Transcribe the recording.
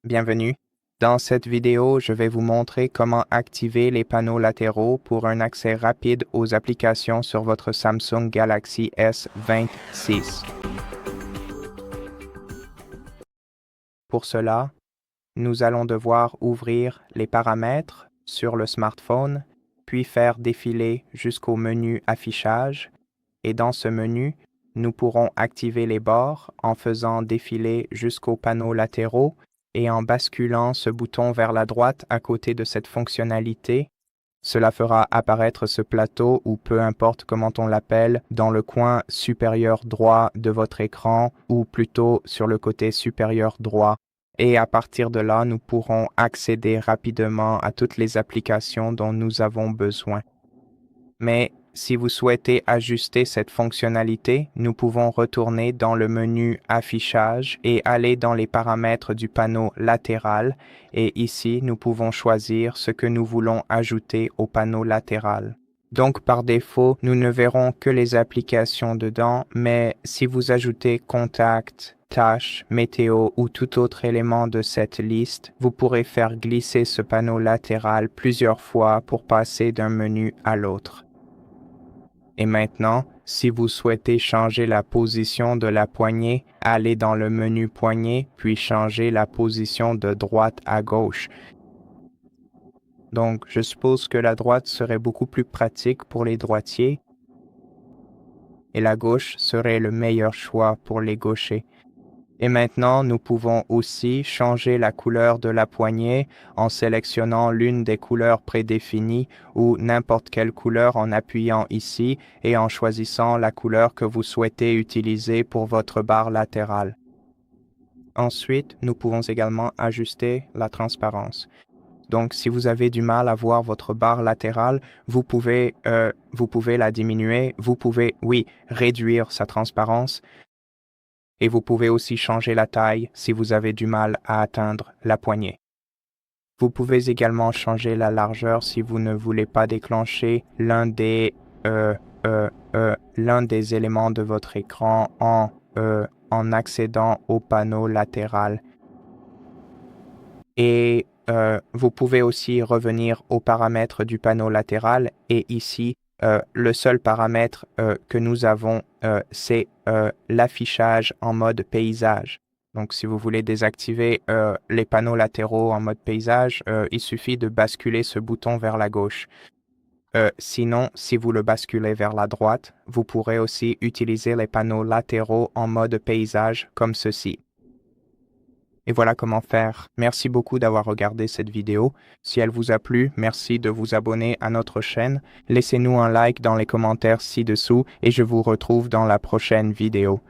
Bienvenue. Dans cette vidéo, je vais vous montrer comment activer les panneaux latéraux pour un accès rapide aux applications sur votre Samsung Galaxy S26. Pour cela, nous allons devoir ouvrir les paramètres sur le smartphone, puis faire défiler jusqu'au menu Affichage, et dans ce menu, nous pourrons activer les bords en faisant défiler jusqu'aux panneaux latéraux et en basculant ce bouton vers la droite à côté de cette fonctionnalité. Cela fera apparaître ce plateau, ou peu importe comment on l'appelle, dans le coin supérieur droit de votre écran, ou plutôt sur le côté supérieur droit. Et à partir de là, nous pourrons accéder rapidement à toutes les applications dont nous avons besoin. Mais si vous souhaitez ajuster cette fonctionnalité, nous pouvons retourner dans le menu Affichage et aller dans les paramètres du panneau latéral. Et ici, nous pouvons choisir ce que nous voulons ajouter au panneau latéral. Donc, par défaut, nous ne verrons que les applications dedans, mais si vous ajoutez Contacts, Tâches, Météo ou tout autre élément de cette liste, vous pourrez faire glisser ce panneau latéral plusieurs fois pour passer d'un menu à l'autre. Et maintenant, si vous souhaitez changer la position de la poignée, allez dans le menu Poignée, puis changez la position de droite à gauche. Donc, je suppose que la droite serait beaucoup plus pratique pour les droitiers et la gauche serait le meilleur choix pour les gauchers. Et maintenant, nous pouvons aussi changer la couleur de la poignée en sélectionnant l'une des couleurs prédéfinies ou n'importe quelle couleur en appuyant ici et en choisissant la couleur que vous souhaitez utiliser pour votre barre latérale. Ensuite, nous pouvons également ajuster la transparence. Donc, si vous avez du mal à voir votre barre latérale, vous pouvez la diminuer, vous pouvez, réduire sa transparence. Et vous pouvez aussi changer la taille si vous avez du mal à atteindre la poignée. Vous pouvez également changer la largeur si vous ne voulez pas déclencher l'un des éléments de votre écran en accédant au panneau latéral. Et vous pouvez aussi revenir aux paramètres du panneau latéral et ici, le seul paramètre que nous avons, c'est l'affichage en mode paysage. Donc, si vous voulez désactiver les panneaux latéraux en mode paysage, il suffit de basculer ce bouton vers la gauche. Sinon, si vous le basculez vers la droite, vous pourrez aussi utiliser les panneaux latéraux en mode paysage comme ceci. Et voilà comment faire. Merci beaucoup d'avoir regardé cette vidéo. Si elle vous a plu, merci de vous abonner à notre chaîne. Laissez-nous un like dans les commentaires ci-dessous et je vous retrouve dans la prochaine vidéo.